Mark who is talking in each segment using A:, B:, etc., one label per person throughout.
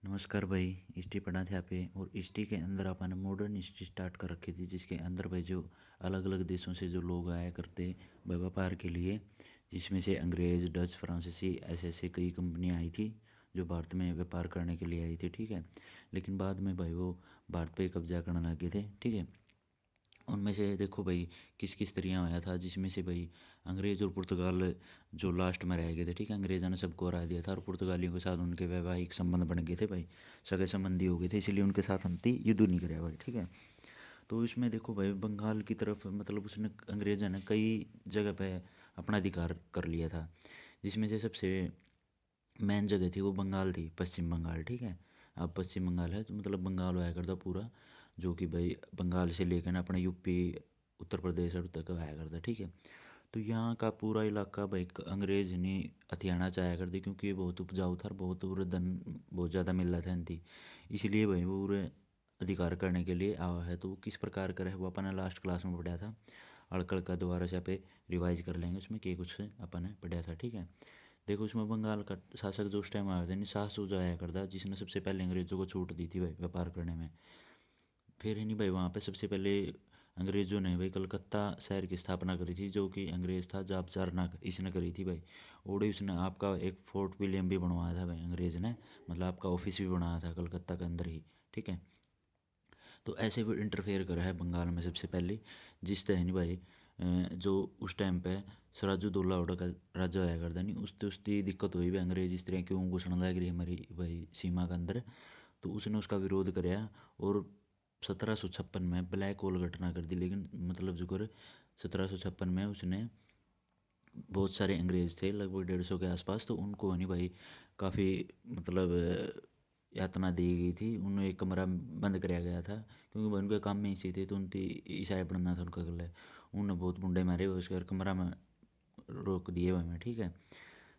A: नमस्कार भाई। हिस्ट्री पढ़ा थे आपे और हिस्ट्री के अंदर अपन ने मॉडर्न हिस्ट्री स्टार्ट कर रखी थी, जिसके अंदर भाई जो अलग अलग देशों से जो लोग आया करते भाई व्यापार के लिए, जिसमें से अंग्रेज़, डच, फ्रांसीसी ऐसे ऐसे कई कंपनियां आई थी जो भारत में व्यापार करने के लिए आई थी। ठीक है, लेकिन बाद में भाई वो भारत पे कब्जा करने लगे थे। ठीक है, उनमें से देखो भाई किस किस तरह आया था, जिसमें से भाई अंग्रेज़ और पुर्तगाल जो लास्ट में रह गए थे। ठीक है, अंग्रेज़ों ने सबको हरा दिया था और पुर्तगालियों के साथ उनके वैवाहिक संबंध बन गए थे भाई, सगे संबंधी हो गए थे, इसलिए उनके साथ अंति युद्ध नहीं कराया भाई। ठीक है, तो इसमें देखो भाई बंगाल की तरफ मतलब उसने अंग्रेज़ों ने कई जगह पे अपना अधिकार कर लिया था, जिसमें से सबसे मेन जगह थी वो बंगाल थी, पश्चिम बंगाल। ठीक है, अब पश्चिम बंगाल है तो मतलब बंगाल होया करता पूरा, जो कि भाई बंगाल से लेकर ना अपना यूपी, उत्तर प्रदेश और तक आया करता। ठीक है, तो यहाँ का पूरा इलाका भाई अंग्रेज ने हथियाना चाहा करते, क्योंकि ये बहुत उपजाऊ था और बहुत पूरे धन बहुत ज़्यादा मिल रहा था इनकी, इसलिए भाई वो पूरे अधिकार करने के लिए आवा है। तो वो किस प्रकार का है वो अपन ने लास्ट क्लास में पढ़ा था, अड़कड़ का दोबारा से यहाँ पे रिवाइज कर लेंगे उसमें कि कुछ अपन ने पढ़ा था। ठीक है, देखो उसमें बंगाल का शासक जो उस टाइम आया था, सास जो आया करता, जिसने सबसे पहले अंग्रेज़ों को छूट दी थी भाई व्यापार करने में। फिर है नहीं भाई वहाँ पे सबसे पहले अंग्रेज़ों ने भाई कलकत्ता शहर की स्थापना करी थी, जो कि अंग्रेज़ था जाब चारनाक, इसने करी थी भाई। और उसने आपका एक फोर्ट विलियम भी बनवाया था भाई अंग्रेज़ ने, मतलब आपका ऑफिस भी बनाया था कलकत्ता के अंदर ही। ठीक है, तो ऐसे वो इंटरफेयर करा है बंगाल में सबसे पहले, जिस तरह नहीं भाई जो उस टाइम पे सिराजुद्दौला ओडा का राजा होया करता नहीं, उसकी दिक्कत हुई भाई, अंग्रेज इस तरह क्यों घुसने लग रही हमारी भाई सीमा के अंदर। तो उसने उसका विरोध कराया और 1756 में ब्लैक होल घटना कर दी। लेकिन मतलब जो कर 1756 में उसने बहुत सारे अंग्रेज़ थे लगभग 150 के आसपास, तो उनको नहीं भाई काफ़ी मतलब यातना दी गई थी, उन्हें एक कमरा में बंद कराया गया था, क्योंकि भाई उनके काम में इसी थे, तो उनकी ईसाई पढ़ना था उनका गले, उन्होंने बहुत मुंडे मारे हुए उसके कमरा में रोक दिए भाई में। ठीक है,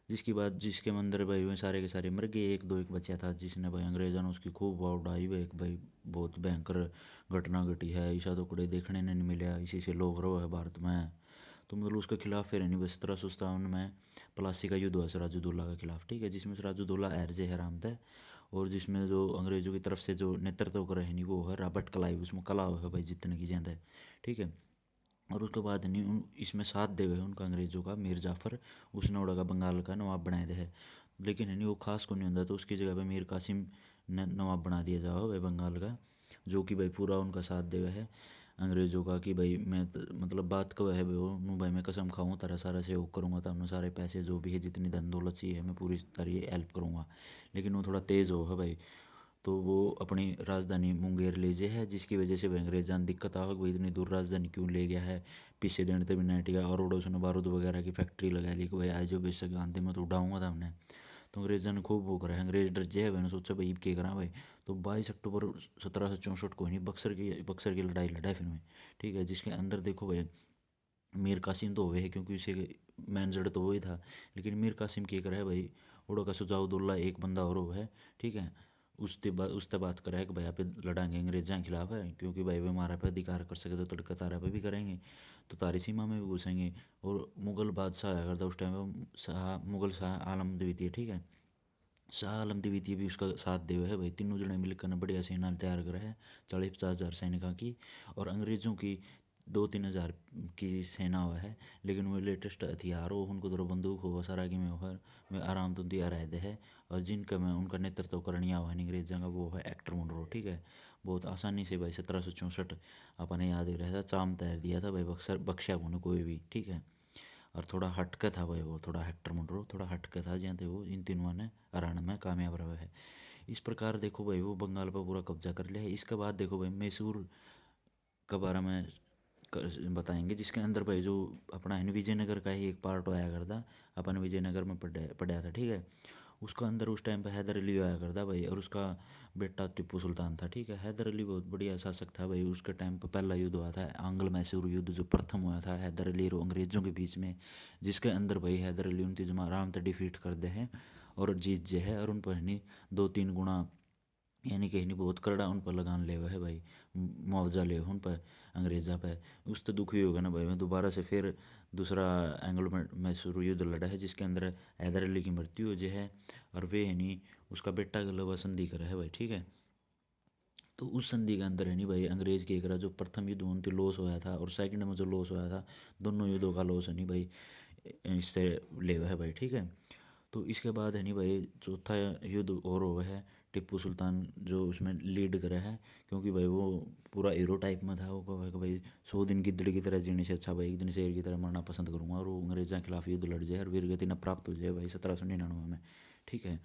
A: जिसकी बात जिसके अंदर भाई वो सारे के सारे मर गए, एक दो एक बचा था जिसने भाई अंग्रेज़ों ने उसकी खूब वाह उड़ाई भाई, एक भाई बहुत भयंकर घटना घटी है, ईसा तो कुड़े देखने ने नहीं मिला, इसी से लोग रो है भारत में। तो मतलब उसके खिलाफ फिर नहीं बस 1757 में प्लासी का युद्ध हुआ सिराजुद्दौला के खिलाफ। ठीक है, जिसमें सिराजुद्दौला एरजे हैराम था, और जिसमें जो अंग्रेज़ों की तरफ से जो नेतृत्व कर रहे नहीं वो है रॉबर्ट क्लाइव, उसमें कला है भाई जितने की जाता है। ठीक है, और उसके बाद नहीं इसमें साथ दे हुए उनका अंग्रेज़ों का मीर जाफ़र, उसने उड़ा का बंगाल का नवाब बनाए दे है। लेकिन है नहीं वो खास को नहीं होता, तो उसकी जगह पे मीर कासिम ने नवाब बना दिया जाओ भाई बंगाल का, जो कि भाई पूरा उनका साथ दे हुए है अंग्रेज़ों का, कि भाई मैं मतलब बात को है भाई वो नू भाई मैं कसम खाऊँ तारा सारा सहयोग करूँगा, तो सारे पैसे जो भी है जितनी धन दौलत चाहिए मैं पूरी तरह हेल्प करूँगा। लेकिन वो थोड़ा तेज़ हो है भाई, तो वो अपनी राजधानी मुंगेर ले जे है, जिसकी वजह से भाई अंग्रेज़ान दिक्कत आ गई, इतनी दूर राजधानी क्यों ले गया है, पीछे देने तभी नाटिया और उसने बारूद वगैरह की फैक्ट्री लगा ली कि भाई आज जो बेशक गांधी में तो उड़ाऊंगा था हमने। तो अंग्रेज़ों ने खूब वो करा है, अंग्रेज डर जे है, मैंने सोचा भाई क्या करा भाई। तो 22 अक्टूबर 1764 को नहीं बक्सर की लड़ाई लड़ा है फिर में। ठीक है, जिसके अंदर देखो भाई मीर कासिम तो हुए है, क्योंकि उसे मैन जड़ तो वही था, लेकिन मीर कासिम क्या करा है भाई, उड़ो का सुजाउद्दौला एक बंदा और वो है। ठीक है, उससे बात करा है कि भाई आप लड़ाएंगे अंग्रेज़ों के खिलाफ है, क्योंकि भाई वे हमारा पे अधिकार कर सके तो तड़का तारा पे भी करेंगे, तो तारी सीमा में भी घुसेंगे। और मुग़ल बादशाह आया करता उस टाइम पे शाह, मुग़ल शाह आलम द्वितीय। ठीक है, शाह आलम द्वितीय भी उसका साथ दे हुए है भाई, तीनों जने मिलकर ने बढ़िया सेना तैयार करा है 40-50 हज़ार सैनिकों की, और अंग्रेज़ों की 2-3 हज़ार की सेना हुआ है। लेकिन वो लेटेस्ट हथियार हो उनको तो बंदूक हो सारा की में हो में आराम तो दिया रहते है, और जिनका मैं उनका नेतृत्व करनी हुआ है अंग्रेज़ों का वो है एक्टर मुनरो। ठीक है, बहुत आसानी से भाई 1764 अपने याद रहता चाम तैयार दिया था भाई, बक्सर बख्शा को कोई भी। ठीक है, और थोड़ा हटके था भाई वो, थोड़ा हेक्टर मुनरो थोड़ा हटके था, जहाँ थे वो इन तीनों ने हराने में कामयाब रहा है। इस प्रकार देखो भाई वो बंगाल पर पूरा कब्जा कर लिया है। इसके बाद देखो भाई मैसूर के बारे में बताएंगे, जिसके अंदर भाई जो अपना है विजयनगर का ही एक पार्ट आया करता, अपन विजयनगर में पढ़ा था। ठीक है, उसका अंदर उस टाइम पे हैदर अली आया करता भाई, और उसका बेटा टिप्पू सुल्तान था। ठीक है, हैदर अली बहुत बढ़िया शासक था भाई, उसके टाइम पे पहला युद्ध हुआ था आंग्ल मैसूर युद्ध, जो प्रथम हुआ था हैदर अली और अंग्रेज़ों के बीच में, जिसके अंदर भाई हैदर अली उनकी जमा आराम से डिफीट कर दे हैं और जीत जे है, और उन पर नहीं 2-3 गुना यानी कहीं नहीं बहुत करड़ा उन पर लगान ले हुआ है भाई, मुआवजा ले उन पर अंग्रेज़ा पे। उस तो दुख ही होगा ना भाई। मैं दोबारा से फिर दूसरा एंग्लो में शुरू युद्ध लड़ा है जिसके अंदर हैदर अली की मृत्यु हो जाए है, और वे है नहीं उसका बेटा गलवा संधि करा है भाई, ठीक है। तो उस संधि के अंदर है नहीं भाई अंग्रेज़ के एक जो प्रथम युद्ध उनके लॉस होया था और सेकंड में जो लॉस होया था, दोनों युद्धों का लॉस है नहीं भाई इससे ले हुआ है भाई, ठीक है। तो इसके बाद है नहीं भाई चौथा युद्ध और हुआ है, टिप्पू सुल्तान जो उसमें लीड करा है, क्योंकि भाई वो पूरा हीरो टाइप में था। वो कहा कि भाई 100 दिन गिद्दड़ की तरह जीने से अच्छा भाई एक दिन शेर की तरह मरना पसंद करूँगा, और वो अंग्रेज़ों के खिलाफ युद्ध लड़ जाए और वीरगति न प्राप्त हो जाए भाई 1799 में, ठीक है।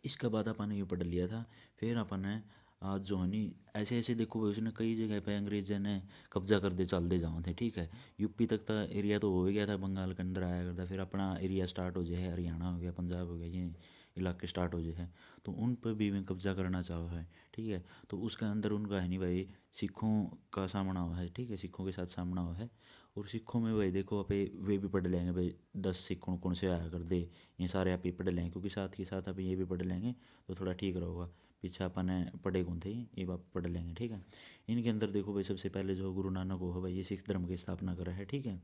A: इसके बाद अपन ने ये पढ़ लिया था। फिर अपन ने आज जो है नी ऐसे ऐसे देखो भाई उसने कई जगह पे अंग्रेजों ने कब्जा कर दे चल दे जाओ थे, ठीक है। यूपी तक का एरिया तो हो ही गया था, बंगाल के अंदर आया करता, फिर अपना एरिया स्टार्ट हो जाए, हरियाणा हो गया, पंजाब हो गया, ये इलाके स्टार्ट हो जाए, तो उन पर भी मैं कब्जा करना चाहो है, ठीक है। तो उसके अंदर उनका है नहीं भाई सिखों का सामना हुआ है, ठीक है, सिखों के साथ सामना हुआ है। और सिखों में भाई देखो आप वे भी पढ़ लेंगे भाई 10 सिख कौन कौन से आया कर दे, ये सारे आप ही पढ़ लेंगे, क्योंकि साथ के साथ आप ये भी पढ़ लेंगे तो थोड़ा ठीक रहेगा। पीछे अपन ने पढ़े कौन थे ये बात पढ़ लेंगे, ठीक है। इनके अंदर देखो भाई सबसे पहले जो गुरु नानक हो है भाई, ये सिख धर्म की स्थापना करा है, ठीक है।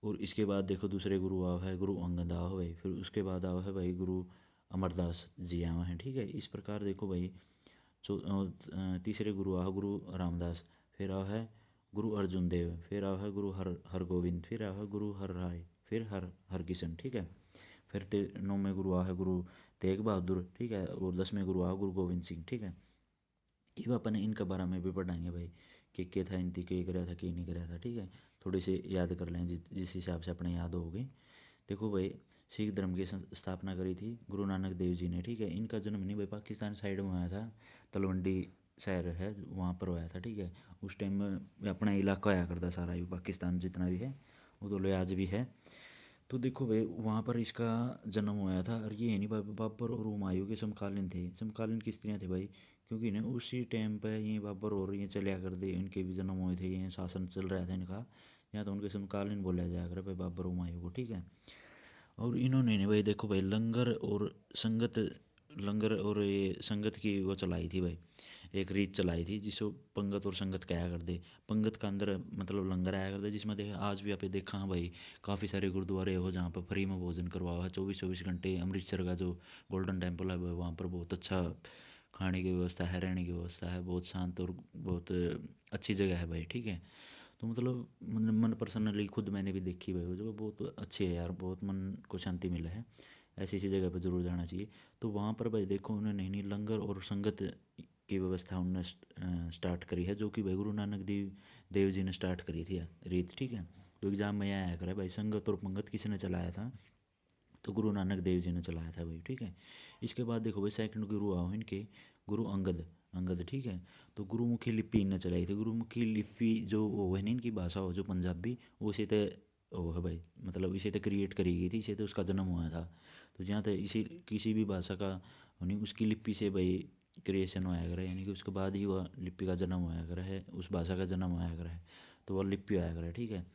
A: और इसके बाद देखो दूसरे गुरु आओ है गुरु अंगद आओ है भाई, फिर उसके बाद आओ है भाई गुरु अमरदास जी आओ हैं, ठीक है। इस प्रकार देखो भाई तीसरे गुरु आओ गुरु रामदास, फिर आओ है गुरु अर्जुन देव, फिर आओ है गुरु हरगोविंद, फिर आओ है गुरु हर राय, फिर हरकिशन, ठीक है। फिर 9वें गुरु आओ है गुरु तेग बहादुर, ठीक है। और 10वें गुरु आओ गुरु गोविंद सिंह, ठीक है। ये अपन इनके बारे में भी पढ़ाएंगे भाई कि क्या था इनकी, क्या कराया था क्या नहीं कराया था, ठीक है। थोड़ी सी याद कर लें जिस हिसाब से अपने याद हो गई। देखो भाई सिख धर्म की स्थापना करी थी गुरु नानक देव जी ने, ठीक है। इनका जन्म नहीं भाई पाकिस्तान साइड में हुआ था, तलवंडी शहर है वहाँ पर हुआ था, ठीक है। उस टाइम में अपना इलाका आया करता सारा, ये पाकिस्तान जितना भी है वो तो आज भी है। तो देखो भाई वहाँ पर इसका जन्म हुआ था, और ये है नहीं बाबर और हुमायूं के समकालीन थे। समकालीन किस तरह थे भाई, क्योंकि ना उसी टाइम पे ये बाबर और ये चलिया कर दे, इनके भी जन्म हुए थे, ये शासन चल रहा था इनका, या तो उनके समकालीन बोला जाया कर भाई बाबर हुमायूं को, ठीक है। और इन्होंने ने भाई देखो भाई लंगर और ये संगत की वो चलाई थी भाई, एक रीत चलाई थी जिसको पंगत और संगत कहा कर दे। पंगत का अंदर मतलब लंगर आया करते जिसमें देख आज भी आप देखा हाँ भाई काफ़ी सारे गुरुद्वारे हो जहाँ पर फ्री में भोजन करवा हुआ है 24-24 घंटे। अमृतसर का जो गोल्डन टेम्पल है वहाँ पर बहुत अच्छा खाने की व्यवस्था है, रहने की व्यवस्था है, बहुत शांत और बहुत अच्छी जगह है भाई, ठीक है। तो मतलब मन पर्सनली खुद मैंने भी देखी भाई वो जगह बहुत अच्छी है यार, बहुत मन को शांति मिला है। ऐसी ऐसी जगह पर ज़रूर जाना चाहिए। तो वहाँ पर भाई देखो उन्होंने नहीं लंगर और संगत की व्यवस्था उन्होंने स्टार्ट करी है, जो कि भाई गुरु नानक देव जी ने स्टार्ट करी थी रीत, ठीक है। तो एग्जाम में यह आया करे भाई संगत और पंगत किसने चलाया था, तो गुरु नानक देव जी ने चलाया था भाई, ठीक है। इसके बाद देखो भाई सेकंड गुरु आओ इनके गुरु अंगद अंगद, ठीक है। तो गुरुमुखी लिपि इनने चलाई थी। गुरुमुखी लिपि जो वो है ना इनकी भाषा हो जो पंजाबी, वो इसे तो वो है भाई मतलब इसे तो क्रिएट करी गई थी, इसे तो उसका जन्म हुआ था। तो जहाँ तक इसी किसी भी भाषा का नहीं उसकी लिपि से भाई क्रिएशन होया करे, यानी कि उसके बाद ही वह लिपि का जन्म होया करे है, उस भाषा का जन्म होया करे है, तो वह लिपि होया करे, ठीक है।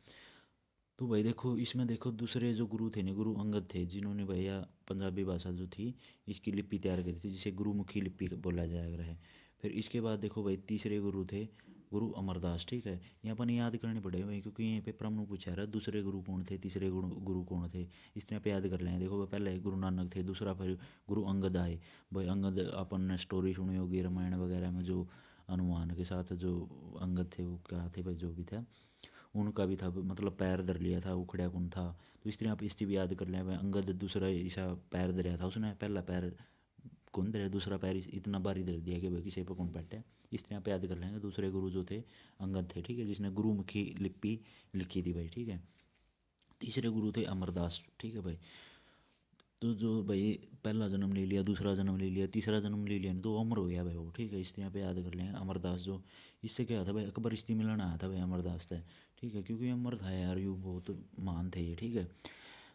A: तो भाई देखो इसमें देखो दूसरे जो गुरु थे ना गुरु अंगद थे, जिन्होंने भैया पंजाबी भाषा जो थी इसकी लिपि तैयार करी थी जिसे गुरुमुखी लिपि बोला जाया रहा है। फिर इसके बाद देखो भाई तीसरे गुरु थे गुरु अमरदास, ठीक है। यहाँ पर याद करने पड़े भाई क्योंकि यहाँ पे प्रश्न पूछा रहा है दूसरे गुरु कौन थे, तीसरे गुरु कौन थे, इस तरह पे याद कर लें। देखो भाई पहले गुरु नानक थे, दूसरा फिर गुरु अंगद आए भाई। अंगद अपन ने स्टोरी सुनी होगी रामायण वगैरह में, जो हनुमान के साथ जो अंगद थे वो क्या थे भाई जो भी था उनका भी था मतलब पैर धर लिया था उखड़ा कौन था। तो इस तरह आप इसकी भी याद कर लें भाई अंगद दूसरा ऐसा पैर धरया था उसने, पहला पैर कौन धरे, दूसरा पैर इतना भारी धर दिया कि भाई किसी पे कौन बैठे। इस तरह आप याद कर लेंगे दूसरे गुरु जो थे अंगद थे, ठीक है, जिसने गुरुमुखी लिपि लिखी थी भाई, ठीक है। तीसरे गुरु थे अमरदास, ठीक है भाई। तो जो भाई पहला जन्म ले लिया, दूसरा जन्म ले लिया, तीसरा जन्म ले लिया तो अमर हो गया भाई वो, ठीक है। इस तरह पे याद कर लें अमरदास जो इससे क्या था भाई अकबर इश्ती मिलन आया था भाई अमरदास था, ठीक है, क्योंकि अमर था यार यू बहुत महान थे ये, ठीक है।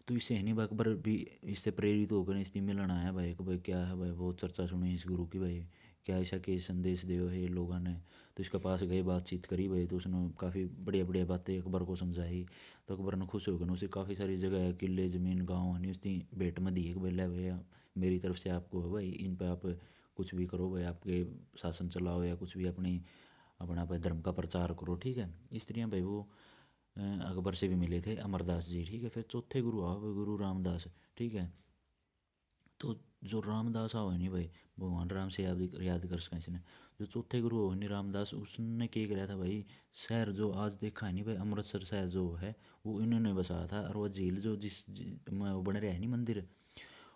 A: तो इससे है नहीं भाई अकबर भी इससे प्रेरित होकर इश्ती मिलन आया भाई कि भाई क्या है भाई बहुत चर्चा सुनी इस गुरु की भाई, क्या ऐसा के संदेश दे है लोगों ने। तो इसके पास गए बातचीत करी भाई, तो उसने काफ़ी बढ़िया बढ़िया बातें अकबर को समझाई। तो अकबर ने खुश होकर उसे काफ़ी सारी जगह किले ज़मीन गाँव हनी उसकी भेंट में दी है कि भाई ले भैया मेरी तरफ से आपको है भाई इन पे आप कुछ भी करो भाई, आपके शासन चलाओ या कुछ भी अपनी अपना भाई धर्म का प्रचार करो, ठीक है। स्त्रियाँ भाई वो अकबर से भी मिले थे, अमरदास जी, ठीक है। फिर चौथे गुरु आओ भाई गुरु रामदास, ठीक है। तो जो रामदास आओ है नहीं भाई, भगवान राम से याद कर सकें इसने। जो चौथे गुरु हो नहीं रामदास, उसने क्या कराया था भाई, शहर जो आज देखा है नहीं भाई, अमृतसर शहर जो है वो इन्होंने बसाया था। और वो झील जो में वो बन रहा है नहीं मंदिर,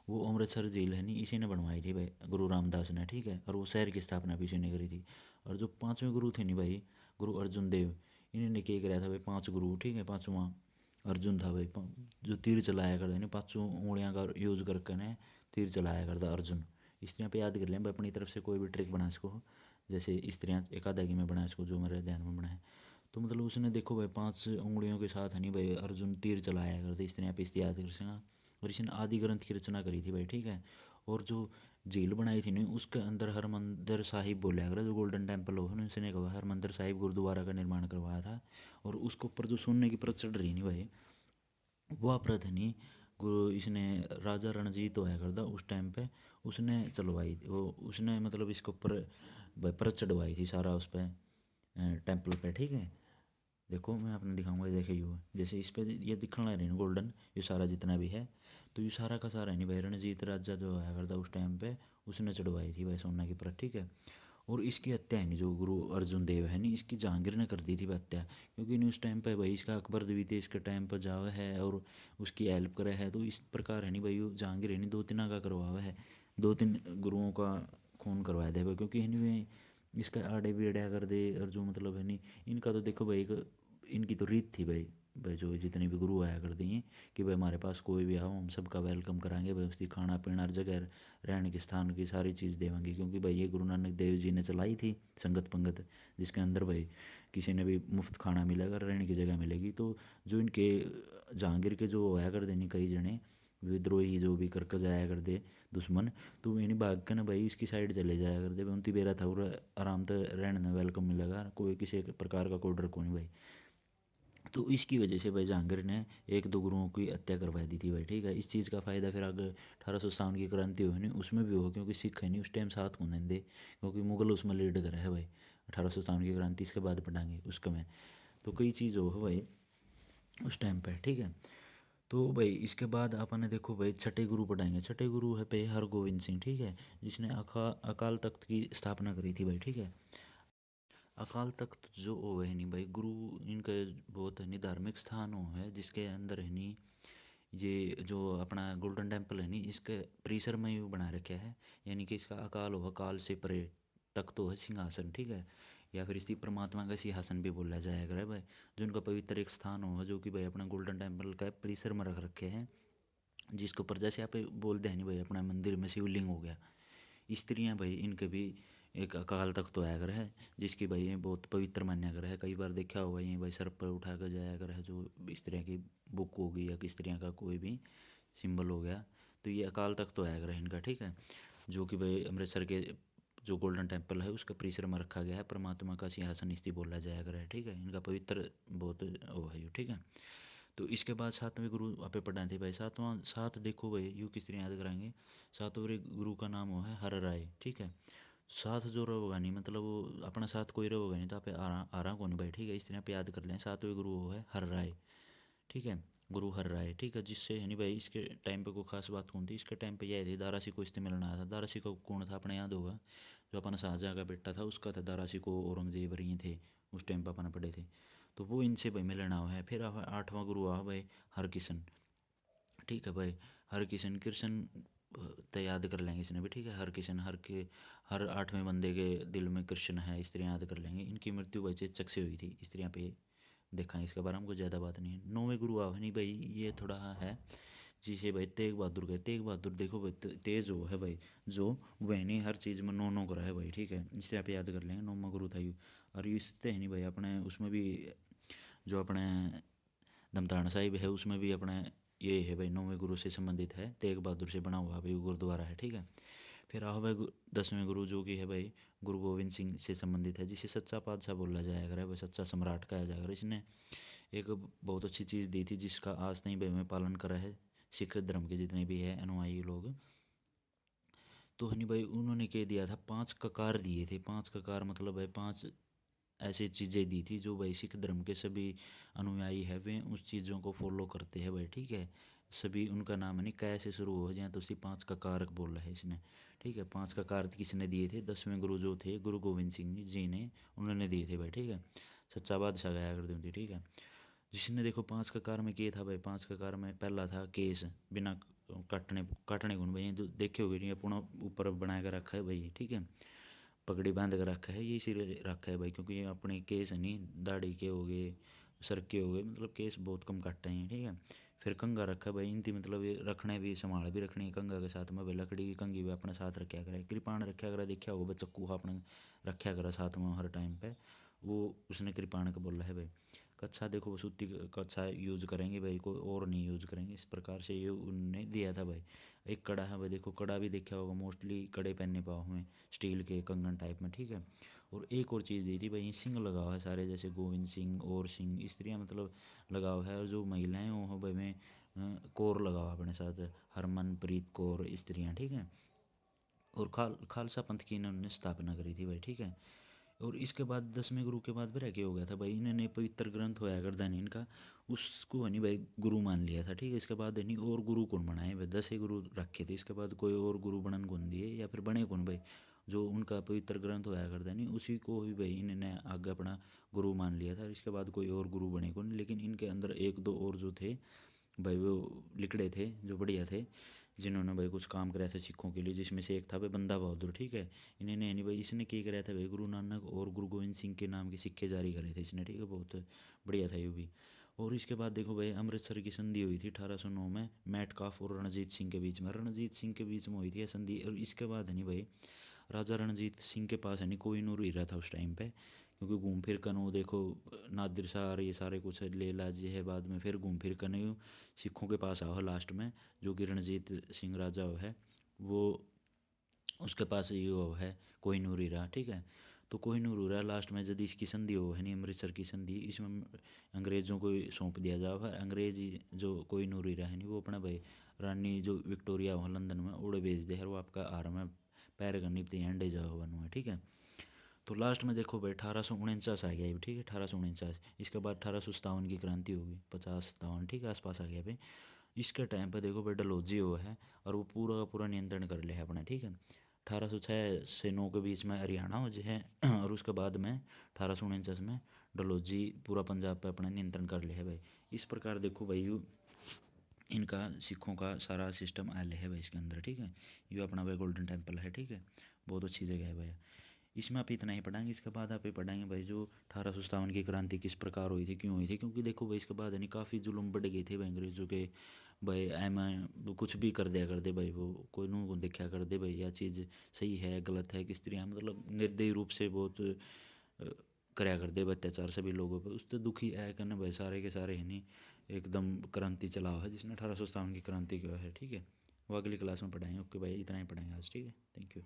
A: वो अमृतसर झील है नहीं, इसी ने बनवाई थी भाई गुरु रामदास ने, ठीक है। और वो शहर की स्थापना भी इसी ने करी थी। और जो पांचवें गुरु थे नहीं भाई, गुरु अर्जुन देव, इन्होंने क्या कराया था भाई, पांच गुरु, ठीक है। पांचवा अर्जुन था भाई, जो तीर चलाया करते नहीं, पांचों उंगलियां का यूज करके ने तीर चलाया करता अर्जुन। स्त्रियाँ पे याद कर लें भाई, अपनी तरफ से कोई भी ट्रिक बना इसको, जैसे स्त्रियाँ एकादगी में बना इसको, जो मेरे ध्यान में बना है। तो मतलब उसने देखो भाई 5 उंगलियों के साथ है नहीं भाई अर्जुन तीर चलाया करते, स्त्रियाँ पे याद कर सका। और इसने आदि ग्रंथ की रचना करी थी भाई, ठीक है। और जो झील बनाई थी नहीं, उसके अंदर हरमंदिर साहिब बोला अगर, जो गोल्डन टेम्पल हो उसने कहा हरमंदिर साहिब गुरुद्वारा का निर्माण करवाया था। और उसके ऊपर जो सोने की परत चढ़ रही नहीं भाई, वह परत है नहीं, इसने राजा रणजीत होया करता उस टाइम पे, उसने चलवाई थी वो, उसने मतलब इसके ऊपर भाई परत चढ़वाई थी सारा उस पर टेम्पल पे, ठीक है। देखो मैं आपने दिखाऊंगा, ये देखे यू जैसे इस पे ये दिखने लग रही है गोल्डन, ये सारा जितना भी है, तो ये सारा का सारा है नहीं भाई रणजीत राजा जो आया करता उस टाइम पे, उसने चढ़वाई थी भाई सोना की परत, ठीक है। और इसकी हत्या है नहीं, जो गुरु अर्जुन देव है नहीं, इसकी जहांगीर ने कर दी थी हत्या, क्योंकि नहीं उस टाइम पे भाई इसका अकबर द्वितीय इसके टाइम पर जावा है और उसकी हेल्प करे है। तो इस प्रकार है नहीं भाई, वो जहांगीर है नहीं दो तीन का करवावा है, दो तीन गुरुओं का खून करवाया दे भाई, क्योंकि नहीं इसका आड़े भी अड़ा कर दे। और जो मतलब है नहीं, इनका तो देखो भाई इनकी तो रीत थी भाई, भाई जो जितने भी गुरु आया करते हैं कि भाई हमारे पास कोई भी आओ हम सबका वेलकम कराएंगे भाई, उसकी खाना पीना हर जगह रहने के स्थान की सारी चीज़ देवांगे, क्योंकि भाई ये गुरु नानक देव जी ने चलाई थी संगत पंगत, जिसके अंदर भाई किसी ने भी मुफ्त खाना मिलेगा, रहने की जगह मिलेगी। तो जो इनके जहांगीर के जो आया करते नहीं कई जने विद्रोही जो भी करके जाया करते दुश्मन, तो इन्हीं भाग के ना भाई इसकी साइड चले जाया करते भाई, उनती बेरा था और आराम से रहने वेलकम मिलेगा, कोई किसी प्रकार का कोई डर को नहीं भाई। तो इसकी वजह से भाई जहांगीर ने एक दो गुरुओं की हत्या करवा दी थी भाई, ठीक है। इस चीज़ का फ़ायदा फिर आगे 1857 की क्रांति हुई नहीं उसमें भी हो, क्योंकि सिख है नहीं उस टाइम साथ को नहीं दे, क्योंकि मुगल उसमें लीड करे है भाई 1857 की क्रांति, इसके बाद पढ़ाएंगे उसका में। तो कई चीज़ हो भाई उस टाइम पे, ठीक है। तो भाई इसके बाद अपन देखो भाई छठे गुरु पढ़ाएंगे। छठे गुरु है भाई हरगोविंद सिंह, ठीक है, जिसने अकाल तख्त की स्थापना करी थी भाई, ठीक है। अकाल तख्त जो वो है नहीं भाई गुरु, इनका बहुत है नहीं धार्मिक स्थान हो है, जिसके अंदर है नहीं ये जो अपना गोल्डन टेम्पल है नहीं, इसके परिसर में ही बना रखा है। यानी कि इसका अकाल हो, अकाल से परे तख्त हो है सिंहासन, ठीक है। या फिर इसी परमात्मा का सिंहासन भी बोला जाएगा है भाई, जो इनका पवित्र एक स्थान हो, जो कि भाई अपना गोल्डन टेम्पल का परिसर में रख रखे हैं, जिसके ऊपर जैसे आप बोलते हैं नहीं भाई अपना मंदिर में शिवलिंग हो गया, स्त्रियाँ भाई इनके भी एक अकाल तख्त तो आया कर है, जिसकी भाई ये बहुत पवित्र मान्या कर है। कई बार देखा होगा ये भाई सर पर उठा कर जाया कर है, जो स्त्रियों की बुक होगी या स्त्रियों का कोई भी सिंबल हो गया, तो ये अकाल तख्त तो आया कर है इनका, ठीक है। जो कि भाई अमृतसर के जो गोल्डन टेम्पल है उसका परिसर में रखा गया है, परमात्मा का सिंहासन इस्ती बोला जाया कर है, ठीक है। इनका पवित्र बहुत वो है, ठीक है। तो इसके बाद सातवें गुरु आप पढ़ाए थे भाई, सातवां सात देखो भाई यू किस तरह याद कराएंगे। सातवें गुरु का नाम वो है हर राय, ठीक है। साथ जो रहोगा नहीं मतलब वो अपना साथ कोई रहोगा नहीं, तो आप आरा कौन भाई, ठीक है। इस तरह पे याद कर लें, सातवें गुरु वो है हर राय, ठीक है। गुरु हर राय, ठीक है, जिससे यानी भाई इसके टाइम पे कोई खास बात कौन थी, इसके टाइम पे यह थी दारासी को इससे मिलना आया था। दारासी का कौन था अपने याद होगा, जो अपना शाहजहाँ का बेटा था उसका था, दारासी को औरंगजेब रही थे उस टाइम पर अपना पढ़े थे, तो वो इनसे भाई मिलना हुआ है। फिर आठवां गुरु आ भाई हरकिशन, ठीक है भाई। हरकिशन कृष्ण तो याद कर लेंगे इसने भी, ठीक है। हरकिशन हर आठवें बंदे के दिल में कृष्ण है, इस तरह याद कर लेंगे। इनकी मृत्यु भाई चेचक से हुई थी, इस तरह पे देखा है, इसके बारे में कुछ ज़्यादा बात नहीं है। नौवें गुरु आवे नहीं भाई, ये थोड़ा है जिसे भाई तेग बहादुर कहते। तेग बहादुर देखो भाई तेज हो है भाई, जो वह नहीं हर चीज़ में नो नो करा है भाई, ठीक है। इसे आप याद कर लेंगे, नौवा गुरु था यू। और इससे है नहीं भाई अपने उसमें भी जो अपने दमताना साहिब है उसमें भी अपने ये है भाई नौवें गुरु से संबंधित है, तेग बहादुर से बना हुआ भाई गुरुद्वारा है, ठीक है। फिर आओ भाई 10वें गुरु जो कि है भाई गुरु गोविंद सिंह से संबंधित है, जिसे सच्चा पातशाह बोला जाएगा भाई, सच्चा सम्राट कहा जाएगा। इसने एक बहुत अच्छी चीज़ दी थी जिसका आज नहीं भाई में पालन करा है सिख धर्म के जितने भी है अनुयायी लोग। तो हनी भाई उन्होंने क्या दिया था, 5 ककार दिए थे। 5 ककार मतलब है 5 ऐसी चीज़ें दी थी जो भाई सिख धर्म के सभी अनुयायी है वे उस चीज़ों को फॉलो करते हैं भाई, ठीक है। सभी उनका नाम है नहीं कै से शुरू हो जाए तो उसी 5 ककार बोल रहा है इसने, ठीक है। 5 ककार किसने दिए थे, 10वें गुरु जो थे गुरु गोविंद सिंह जी ने, उन्होंने दिए थे भाई, ठीक है। सच्चा बादशाह गाया करते थे, ठीक है। जिसने देखो 5 ककार में किए था भाई, 5 ककार में पहला था केस बिना काटने काटने को भाई, जो देखे होगे नहीं अपना ऊपर बना कर रखा है भाई, ठीक है। पगड़ी बांध कर रखा है, ये इसीलिए रखा है भाई क्योंकि ये अपने केस नहीं दाढ़ी के हो गए, सर के हो गए, मतलब केस बहुत कम काटते हैं, ठीक है। फिर कंगा रखा है भाई, इनती मतलब ये रखने भी संभाल भी रखनी है कंगा के साथ में भाई, लकड़ी की कंगी भी अपने साथ रखा करे। कृपाण रखा करा, देखा होगा चक्कू अपने रखा करा साथ में हर टाइम पे, वो उसने कृपाण का बोला है भाई। कच्छा देखो सूती कच्छा यूज़ करेंगे भाई, कोई और नहीं यूज़ करेंगे, इस प्रकार से ये उनने दिया था भाई। एक कड़ा है भाई, देखो कड़ा भी देखा होगा, मोस्टली कड़े पहनने पाओ हमें स्टील के कंगन टाइप में, ठीक है। और एक और चीज़ दी थी भाई, सिंह लगा हुआ है सारे, जैसे गोविंद सिंह और सिंह स्त्रियाँ मतलब लगा हुआ है, और जो महिलाएं वो भाई में कौर लगा हुआ अपने साथ, हरमनप्रीत कौर स्त्रियाँ, ठीक है। और खालसा पंथ की इन्होंने स्थापना करी थी भाई, ठीक है। और इसके बाद 10वें गुरु के बाद फिर क्या हो गया था भाई, इन्होंने पवित्र ग्रंथ होया करता नहीं इनका, उसको हनी भाई गुरु मान लिया था, ठीक है। इसके बाद हनी और गुरु कौन बनाए भाई, 10 ही गुरु रखे थे, इसके बाद कोई और गुरु बनन कौन दिए या फिर बने कौन भाई, जो उनका पवित्र ग्रंथ होया करता नहीं उसी को ही भाई इन्होंने आगे अपना गुरु मान लिया था। इसके बाद कोई और गुरु बने कौन, लेकिन इनके अंदर एक दो और जो थे भाई वो लिकड़े थे जो बढ़िया थे, जिन्होंने भाई कुछ काम कराया था सिखों के लिए, जिसमें से एक था भाई बंदा बहादुर, ठीक है। इन्होंने नहीं भाई इसने क्या कराया था भाई, गुरु नानक और गुरु गोविंद सिंह के नाम के सिक्के जारी करे थे इसने, ठीक है। बहुत बढ़िया था ये भी। और इसके बाद देखो भाई अमृतसर की संधि हुई थी 1809 में मेटकाफ और रणजीत सिंह के बीच में, रणजीत सिंह के बीच में हुई थी ये संधि। और इसके बाद है नहीं भाई राजा रणजीत सिंह के पास है नहीं कोहिनूर हीरा था उस टाइम पे, क्योंकि घूम फिर कर वो देखो नादिर शाह और ये सारे कुछ ले ला जी है, बाद में फिर घूम फिर कर यूँ सिखों के पास आओ लास्ट में, जो कि रणजीत सिंह राजा है वो उसके पास ये वो है कोहिनूर हीरा, ठीक है। तो कोहिनूर हीरा लास्ट में यदि इसकी संधि हो है नहीं अमृतसर की संधि, इसमें अंग्रेज़ों को सौंप दिया जाओ है, अंग्रेज जो कोहिनूर हीरा है नहीं वो अपना भाई रानी जो विक्टोरिया हो लंदन में उड़े भेज दे है, वो आपका आर में पैर करनी पड़ती एंडे जाओ बनू है, ठीक है। तो लास्ट में देखो भाई 1849 आ गया ये, ठीक है। 1849 इसके बाद 1857 की क्रांति होगी, 50-57 ठीक है आसपास आ गया भाई। इसके टाइम पे देखो भाई डलहौजी वो है और वो पूरा का पूरा नियंत्रण कर लिया है अपना, ठीक है। 1806 से 9 के बीच में हरियाणा हो जो है और उसके बाद में 1849 में डलहौजी पूरा पंजाब पे अपना नियंत्रण कर लिया है भाई। इस प्रकार देखो भाई इनका सिखों का सारा सिस्टम आयल है भाई इसके अंदर, ठीक है। ये अपना भाई गोल्डन टेम्पल है, ठीक है। बहुत अच्छी जगह है भाई। इसमें आप इतना ही पढ़ाएंगे, इसके बाद आप ये पढ़ाएंगे भाई जो 1857 की क्रांति किस प्रकार हुई थी, क्यों हुई थी, क्योंकि देखो भाई इसके बाद यानी काफ़ी जुल्म बढ़ गए थे भाई अंग्रेजों के भाई, एम कुछ भी कर दिया करते भाई, वो कोई नू देखा कर दे भाई यह चीज़ सही है गलत है, किस तरह मतलब निर्दयी रूप से बहुत कराया करते अत्याचार सभी लोगों पर। उससे दुखी है करने भाई सारे के सारे है नहीं एकदम क्रांति चला हुआ है जिसने 1857 की क्रांति किया है, ठीक है। वो अगली क्लास में पढ़ाएंगे, ओके भाई इतना ही पढ़ाएंगे आज, ठीक है। Thank you.